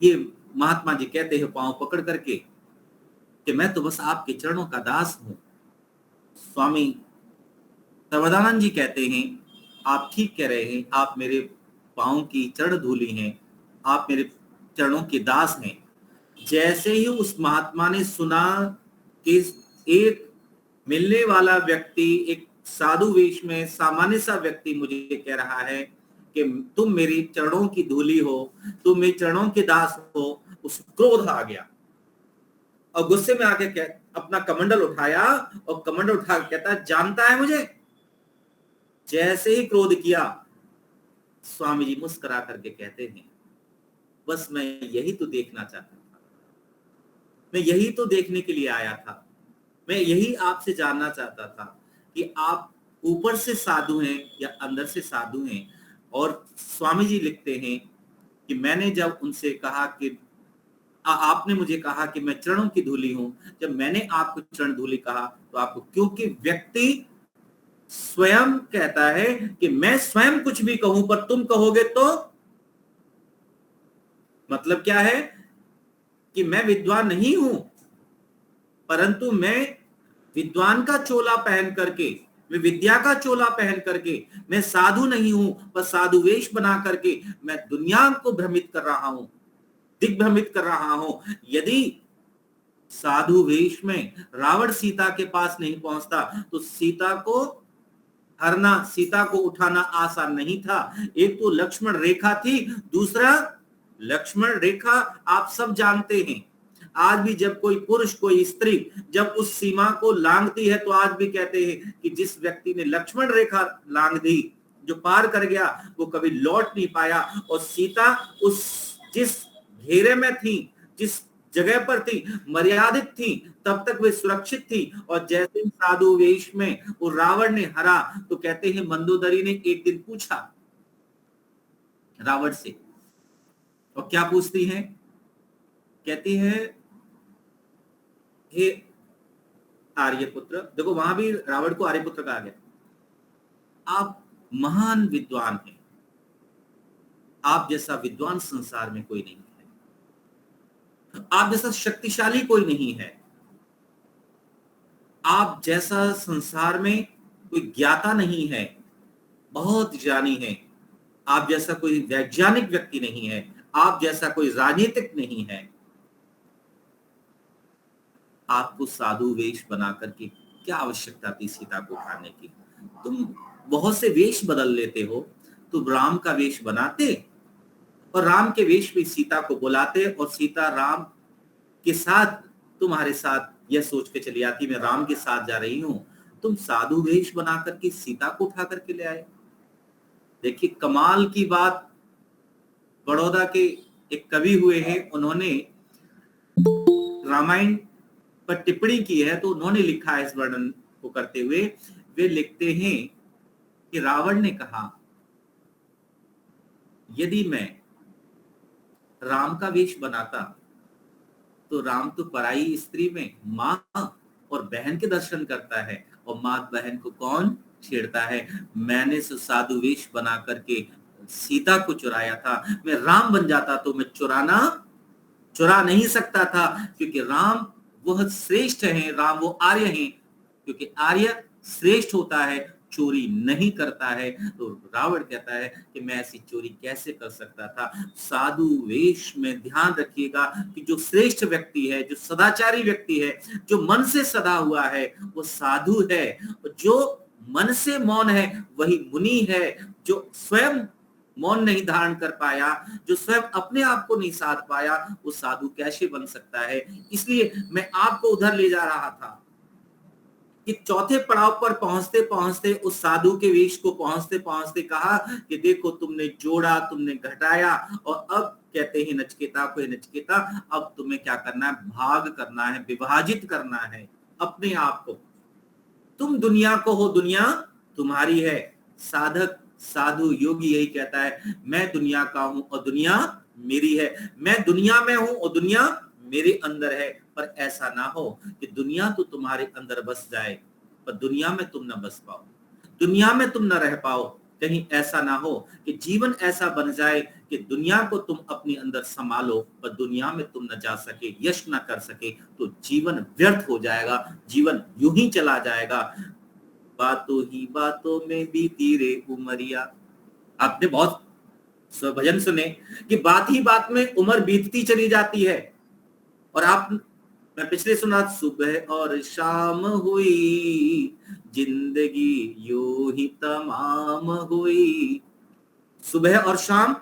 ये महात्मा जी कहते हैं पांव पकड़ करके कि मैं तो बस आपके चरणों का दास हूं। स्वामी सर्वदानंद जी कहते हैं आप ठीक कह रहे हैं, आप मेरे पांव की चरण धूली हैं, आप मेरे चरणों के दास हैं। जैसे ही उस महात्मा ने सुना कि एक मिलने वाला व्यक्ति, एक साधु वेश में सामान्य सा व्यक्ति मुझे कह रहा है कि तुम मेरी चरणों की धूली हो, तुम मेरे चरणों के दास हो, उस क्रोध आ गया और गुस्से में आके अपना कमंडल उठाया और कमंडल उठा के कहता जानता है मुझे। जैसे ही क्रोध किया स्वामी जी मुस्कुरा करके कहते हैं बस मैं यही तो देखना चाहता था, मैं यही तो देखने के लिए आया था, मैं यही आपसे जानना चाहता था कि आप ऊपर से साधु हैं या अंदर से साधु हैं। और स्वामी जी लिखते हैं कि मैंने जब उनसे कहा कि आपने मुझे कहा कि मैं चरणों की धूली हूं, जब मैंने आपको चरण धूली कहा तो आपको, क्योंकि व्यक्ति स्वयं कहता है कि मैं स्वयं कुछ भी कहूं पर तुम कहोगे तो, मतलब क्या है कि मैं विद्वान नहीं हूं, परंतु मैं विद्वान का चोला पहन करके मैं विद्या का चोला पहन करके, मैं साधु नहीं हूं पर साधु वेश बना करके मैं दुनिया को भ्रमित कर रहा हूं, दिग्भ्रमित कर रहा हूं। यदि साधु वेश में रावण सीता के पास नहीं पहुंचता तो सीता को हरना, सीता को उठाना आसान नहीं था। एक तो लक्ष्मण रेखा थी, दूसरा लक्ष्मण रेखा आप सब जानते हैं। आज भी जब कोई पुरुष, कोई स्त्री जब उस सीमा को लांघती है तो आज भी कहते हैं कि जिस व्यक्ति ने लक्ष्मण रेखा लांघ दी, जो पार कर गया, वो कभी लौट नहीं पाया। और सीता उस जिस घेरे में थी, जिस जगह पर थी, मर्यादित थी, तब तक वे सुरक्षित थी। और जैसे ही साधु वेश में वो रावण ने हरा तो कहते हैं मंदोदरी ने एक दिन पूछा रावण से, और क्या पूछती हैं? कहती है, हे आर्यपुत्र, देखो वहां भी रावण को आर्यपुत्र कहा गया, आप महान विद्वान हैं, आप जैसा विद्वान संसार में कोई नहीं है, आप जैसा शक्तिशाली कोई नहीं है, आप जैसा संसार में कोई ज्ञाता नहीं है, बहुत ज्ञानी है, आप जैसा कोई वैज्ञानिक व्यक्ति नहीं है, आप जैसा कोई राजनीतिक नहीं है। आपको साधु वेश बना करके क्या आवश्यकता थी सीता को उठाने की? तुम बहुत से वेश बदल लेते हो, तुम राम का वेश बनाते और राम के वेश में सीता को बुलाते और सीता राम के साथ तुम्हारे साथ यह सोच के चली आती मैं राम के साथ जा रही हूं। तुम साधु वेश बना करके सीता को उठा करके ले आए। देखिए कमाल की बात, बड़ौदा के एक कवि हुए हैं, उन्होंने रामायण पर टिप्पणी की है तो उन्होंने लिखा है इस वर्णन को करते हुए, वे लिखते हैं कि रावण ने कहा यदि मैं राम का वेश बनाता तो राम तो पराई स्त्री में मां और बहन के दर्शन करता है, और मां बहन को कौन छेड़ता है? मैंने साधु वेश बना करके सीता को चुराया था। मैं राम बन जाता तो मैं चुरा नहीं सकता था, क्योंकि राम वह श्रेष्ठ हैं, राम वो आर्य हैं, क्योंकि आर्य श्रेष्ठ होता है, चोरी नहीं करता है। तो रावण कहता है कि मैं ऐसी चोरी कैसे कर सकता था। साधु वेश में ध्यान रखिएगा कि जो श्रेष्ठ व्यक्ति है, जो सदाचारी व्यक्ति है, जो मन से सदा हुआ है, वो साधु है। जो मन से मौन है वही मुनि है। जो स्वयं मौन नहीं धारण कर पाया, जो स्वयं अपने आप को नहीं साध पाया, वो साधु कैसे बन सकता है? इसलिए मैं आपको उधर ले जा रहा था कि चौथे पड़ाव पर पहुंचते पहुंचते, उस साधु के वेश को पहुंचते पहुंचते कहा कि देखो तुमने जोड़ा, तुमने घटाया, और अब कहते हैं नचिकेता को, नचिकेता अब तुम्हें क्या करना है? भाग करना है, विभाजित करना है अपने आप को। तुम दुनिया को हो, दुनिया तुम्हारी है। साधक, साधु, योगी यही कहता है, मैं दुनिया का हूं और दुनिया मेरी है। मैं दुनिया में हूं और दुनिया मेरे अंदर है। पर ऐसा ना हो कि दुनिया तो तुम्हारे अंदर बस जाए पर दुनिया में तुम न बस पाओ, दुनिया में तुम न रह पाओ। कहीं ऐसा ना हो कि जीवन ऐसा बन जाए कि दुनिया को तुम अपने अंदर संभालो पर दुनिया में तुम न जा सके, यश न कर सके, तो जीवन व्यर्थ हो जाएगा, जीवन यूं ही चला जाएगा। बातों ही बातों में बीती रे उमरिया। आपने बहुत भजन सुने कि बात ही बात में उम्र बीतती चली जाती है। और आप, मैं पिछले सुना, सुबह और शाम हुई जिंदगी यूं ही तमाम हुई। सुबह और शाम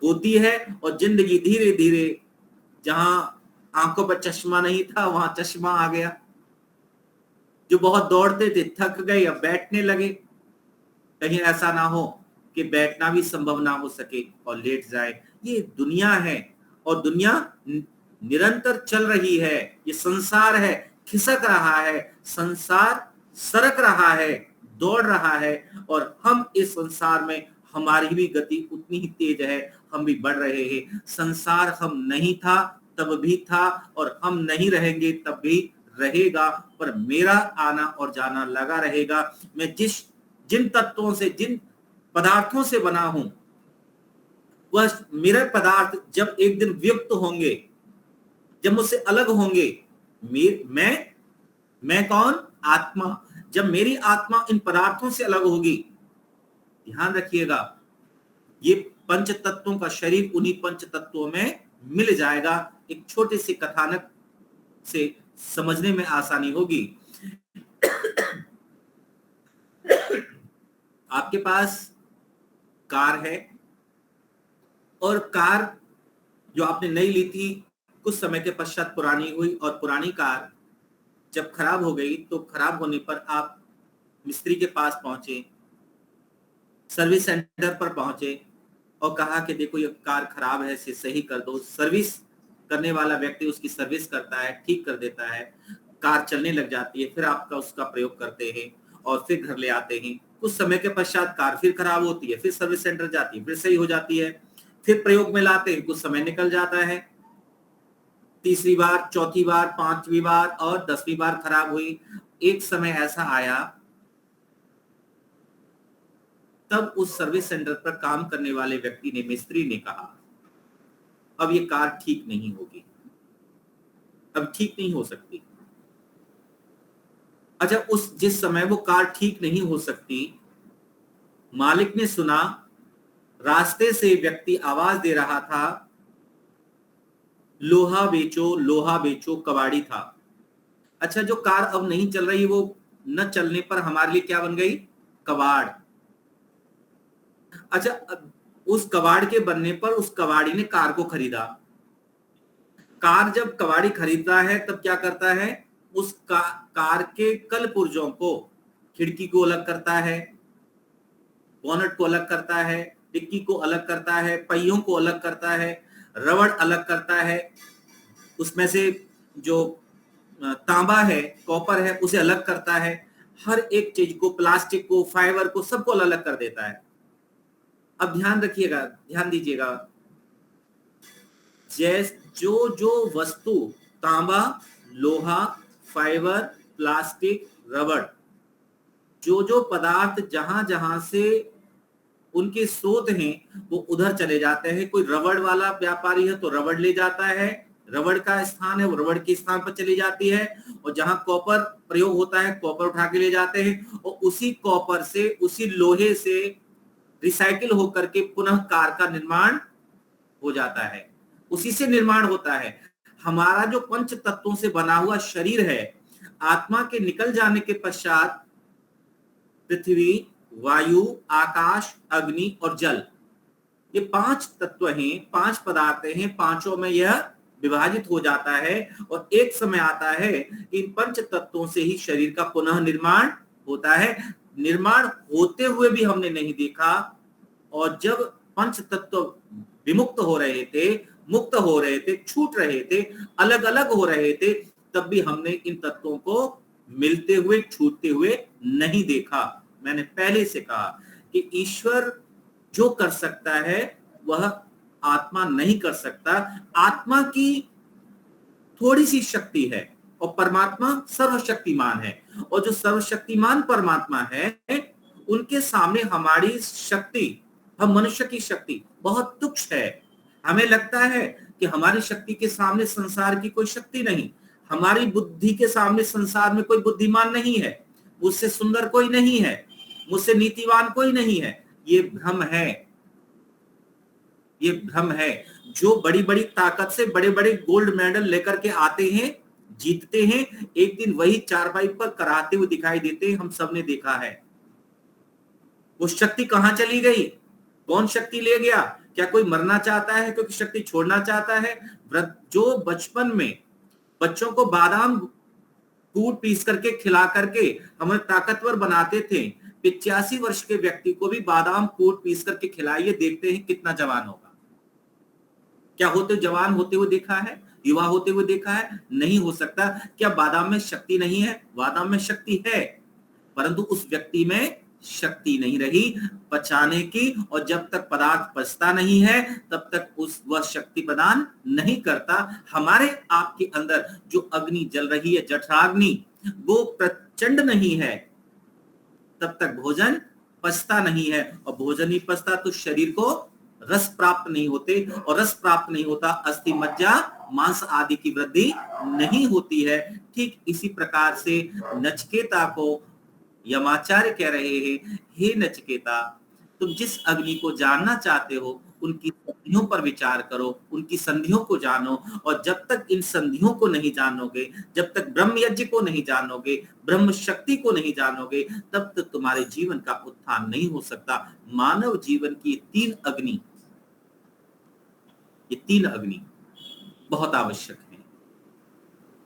होती है और जिंदगी धीरे धीरे, जहां आंखों पर चश्मा नहीं था वहां चश्मा आ गया। जो बहुत दौड़ते थे थक गए, अब बैठने लगे। कहीं ऐसा ना हो कि बैठना भी संभव ना हो सके और लेट जाए। ये दुनिया है और दुनिया निरंतर चल रही है। ये संसार है, खिसक रहा है, संसार सरक रहा है, दौड़ रहा है, और हम इस संसार में, हमारी भी गति उतनी ही तेज है, हम भी बढ़ रहे हैं। संसार हम नहीं था तब भी था और हम नहीं रहेंगे तब भी रहेगा, पर मेरा आना और जाना लगा रहेगा। मैं जिन तत्वों से, जिन पदार्थों से बना हूं, वह मेरे पदार्थ जब एक दिन वियुक्त होंगे, जब मुझसे अलग होंगे, मैं कौन? आत्मा। जब मेरी आत्मा इन पदार्थों से अलग होगी, ध्यान रखिएगा, ये पंच तत्वों का शरीर उन्हीं पंच तत्वों में मिल जाएगा। एक छोटे से कथानक से समझने में आसानी होगी। आपके पास कार है और कार जो आपने नई ली थी कुछ समय के पश्चात पुरानी हुई, और पुरानी कार जब खराब हो गई तो खराब होने पर आप मिस्त्री के पास पहुंचे, सर्विस सेंटर पर पहुंचे और कहा कि देखो ये कार खराब है, इसे सही कर दो। सर्विस करने वाला व्यक्ति उसकी सर्विस करता है, ठीक कर देता है, कार चलने लग जाती है, फिर आपका उसका प्रयोग करते हैं और फिर घर ले आते हैं। कुछ समय के पश्चात कार फिर खराब होती है, फिर सर्विस सेंटर जाती है, फिर सही हो जाती है, फिर प्रयोग में लाते हैं, कुछ समय निकल जाता है, तीसरी बार, चौथी बार, पांचवी बार और 10वीं बार खराब हुई। एक समय ऐसा आया तब उस सर्विस सेंटर पर काम करने वाले व्यक्ति ने, मिस्त्री ने कहा अब ये कार ठीक नहीं होगी, अब ठीक नहीं हो सकती। अच्छा, उस जिस समय वो कार ठीक नहीं हो सकती, मालिक ने सुना रास्ते से व्यक्ति आवाज दे रहा था, लोहा बेचो, लोहा बेचो। कबाड़ी था। अच्छा, जो कार अब नहीं चल रही वो न चलने पर हमारे लिए क्या बन गई? कबाड़। अच्छा, उस कबाड़ के बनने पर उस कबाड़ी ने कार को खरीदा। कार जब कबाड़ी खरीदता है तब क्या करता है? उस कार के कल पुर्जों को, खिड़की को अलग करता है, बोनट को अलग करता है, डिक्की को अलग करता है, पहियों को अलग करता है, रबड़ अलग करता है, उसमें से जो तांबा है, कॉपर है, उसे अलग करता है। हर एक चीज को, प्लास्टिक को, फाइबर को, सबको अलग अलग कर देता है। अब ध्यान रखिएगा, ध्यान दीजिएगा, जो वस्तु तांबा, लोहा, फाइबर, प्लास्टिक, रबड़, जो पदार्थ जहां जहां से उनके स्रोत हैं वो उधर चले जाते हैं। कोई रबड़ वाला व्यापारी है तो रबड़ ले जाता है, रबड़ का स्थान है वो रबड़ के स्थान पर चली जाती है, और जहां कॉपर प्रयोग होता है कॉपर उठा के ले जाते हैं, और उसी कॉपर से, उसी लोहे से रिसाइकिल होकर के पुनः कार का निर्माण हो जाता है, उसी से निर्माण होता है। हमारा जो पंच तत्वों से बना हुआ शरीर है, आत्मा के निकल जाने के पश्चात पृथ्वी, वायु, आकाश, अग्नि और जल, ये 5 तत्व हैं, 5 पदार्थ हैं, पांचों में यह विभाजित हो जाता है। और एक समय आता है इन पंच तत्वों से ही शरीर का पुनः निर्माण होता है। निर्माण होते हुए भी हमने नहीं देखा, और जब पंच तत्व विमुक्त हो रहे थे, मुक्त हो रहे थे, छूट रहे थे, अलग अलग हो रहे थे, तब भी हमने इन तत्वों को मिलते हुए, छूटते हुए नहीं देखा। मैंने पहले से कहा कि ईश्वर जो कर सकता है वह आत्मा नहीं कर सकता। आत्मा की थोड़ी सी शक्ति है और परमात्मा सर्वशक्तिमान है, और जो सर्वशक्तिमान परमात्मा है उनके सामने हमारी शक्ति, हम मनुष्य की शक्ति बहुत तुच्छ है। हमें लगता है कि हमारी शक्ति के सामने संसार की कोई शक्ति नहीं, हमारी बुद्धि के सामने संसार में कोई बुद्धिमान नहीं है, मुझसे सुंदर कोई नहीं है, मुझसे नीतिवान कोई नहीं है। ये भ्रम है, ये भ्रम है। जो बड़ी बड़ी ताकत से बड़े बड़े गोल्ड मेडल लेकर के आते हैं, जीतते हैं, एक दिन वही चारपाई पर कराते हुए दिखाई देते हैं, हम सबने देखा है। वो शक्ति कहां चली गई? कौन शक्ति ले गया? क्या कोई मरना चाहता है, कोई शक्ति छोड़ना चाहता है? जो बचपन में बच्चों को बादाम दूध पीस करके खिला करके हमें ताकतवर बनाते थे, 85 वर्ष के व्यक्ति को भी बादाम दूध पीस करके खिलाइए, देखते हैं कितना जवान होगा। क्या होते जवान होते हुए देखा है? युवा होते हुए देखा है? नहीं हो सकता। क्या बादाम में शक्ति नहीं है? बादाम में शक्ति है, परंतु उस व्यक्ति में शक्ति नहीं रही पचाने की, और जब तक पदार्थ पचता नहीं है तब तक वह शक्ति प्रदान नहीं करता। हमारे आपके अंदर जो अग्नि जल रही है, जठराग्नि, वो प्रचंड नहीं है, तब तक भोजन पचता नहीं है, और भोजन ही पचता तो शरीर को रस प्राप्त नहीं होते, और रस प्राप्त नहीं होता, अस्थि, मज्जा, मांस आदि की वृद्धि नहीं होती है। ठीक इसी प्रकार से नचिकेता को यमाचार्य कह रहे हैं, हे नचिकेता, तुम जिस अग्नि को जानना चाहते हो उनकी संधियों पर विचार करो, उनकी संधियों को जानो, और जब तक इन संधियों को नहीं जानोगे, जब तक ब्रह्म यज्ञ को नहीं जानोगे, ब्रह्म शक्ति को नहीं जानोगे, तब तक तुम्हारे जीवन का उत्थान नहीं हो सकता। मानव जीवन की ये तीन अग्नि बहुत आवश्यक है।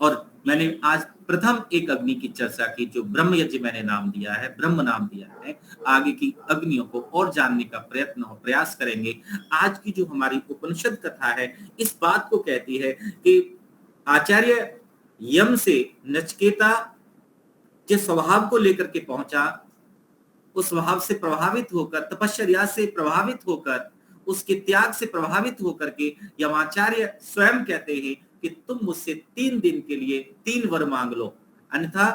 और मैंने आज प्रथम एक अग्नि की चर्चा की, जो ब्रह्म यज्ञ मैंने नाम दिया है, ब्रह्म नाम दिया है। आगे की अग्नियों को और जानने का प्रयत्न और प्रयास करेंगे। आज की जो हमारी उपनिषद कथा है इस बात को कहती है कि आचार्य यम से नचिकेता जिस स्वभाव को लेकर के पहुंचा, उस स्वभाव से प्रभावित होकर, तपश्चर्या से प्रभावित होकर, उसके त्याग से प्रभावित होकर के यमाचार्य स्वयं कहते हैं कि तुम मुझसे 3 दिन के लिए 3 वर मांग लो, अन्यथा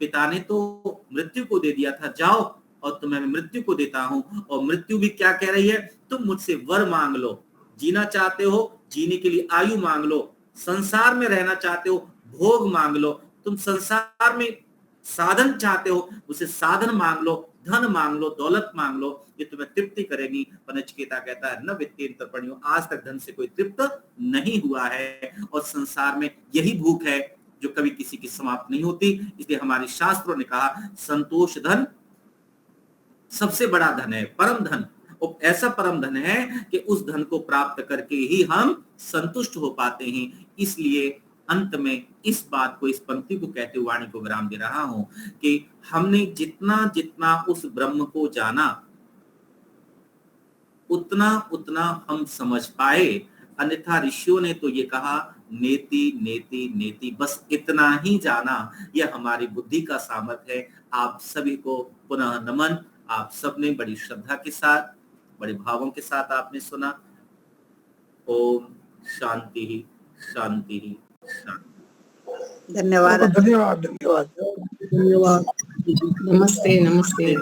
पिता ने तो मृत्यु को दे दिया था, जाओ और तुम्हें मृत्यु को देता हूं। और मृत्यु भी क्या कह रही है, तुम मुझसे वर मांग लो। जीना चाहते हो, जीने के लिए आयु मांग लो। संसार में रहना चाहते हो, भोग मांग लो। तुम संसार में साधन चाहते हो, उसे साधन मांग लो, धन मांग लो, दौलत मांग लो, ये तुम्हें तृप्ति करेगी। पर नचिकेता कहता है, न वित्तेन तर्पणियो, आज तक धन से कोई तृप्त नहीं हुआ है, और संसार में यही भूख है जो कभी किसी की समाप्त नहीं होती। इसलिए हमारे शास्त्रों ने कहा, संतोष धन सबसे बड़ा धन है, परम धन। और ऐसा परम धन है कि उस धन को प्राप्त करके ही हम संतुष्ट हो पाते हैं। इसलिए अंत में इस बात को, इस पंक्ति को कहते हुए वाणी को विराम दे रहा हूं कि हमने जितना जितना उस ब्रह्म को जाना, उतना उतना हम समझ पाए। अन्यथा ऋषियों ने तो ये कहा, नेति नेति नेति, बस इतना ही जाना। यह हमारी बुद्धि का सामर्थ्य है। आप सभी को पुनः नमन। आप सबने बड़ी श्रद्धा के साथ, बड़े भावों के साथ आपने सुना। ओम शांति ही शांति ही शांति। धन्यवाद। धन्यवाद धन्यवाद धन्यवाद। नमस्ते नमस्ते।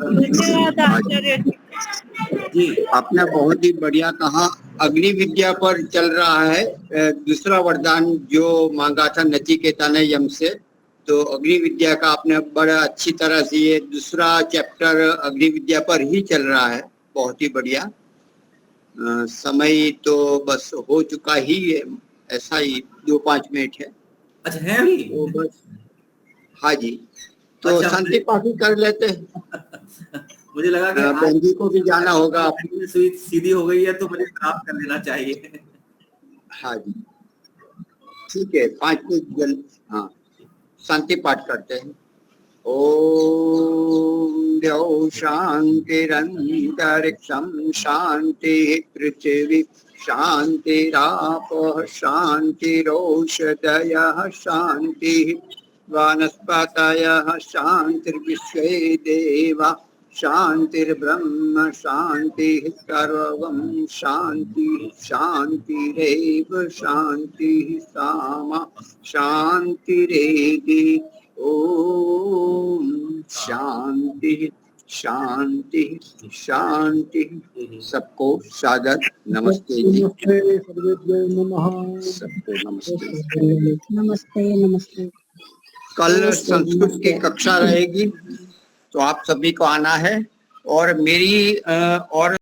धन्यवाद आचार्य जी, आपने बहुत ही बढ़िया कहा। अग्नि विद्या पर चल रहा है दूसरा वरदान जो मांगा था नचिकेता ने यम से, तो अग्नि विद्या का आपने बड़ा अच्छी तरह से, ये दूसरा चैप्टर अग्नि विद्या पर ही चल रहा है। बहुत ही बढ़िया। समय तो बस हो चुका ही है, ऐसा ही 2-5 मिनट है। अच्छा है अभी? तो बस, हाँ जी, तो अच्छा, शांति पाठी कर लेते हैं। मुझे लगा कि बहन जी को भी जाना होगा। सीधी हो गई है तो मुझे प्राप्त कर लेना चाहिए। हाँ जी, ठीक है, 5 मिनट जल्द। हाँ, शांति पाठ करते हैं। ओम द्यौ शांतिरन्तरिक्षं शांति, पृथिवी शांतिरापः शांतिरोषधयः शांति, वनस्पतयः शांतिर्विश्वे देवा शांतिर्ब्रह्म शांति, सर्वं शांति शांतिरेव शांति, सामा शांतिरेधि। ओम शांति शांति शांति। सबको सादर नमस्ते जी। नमस्ते सर्वेभ्यो नमः। सबको नमस्ते। नमस्ते नमस्ते। कल संस्कृत की कक्षा रहेगी, तो आप सभी को आना है। और मेरी और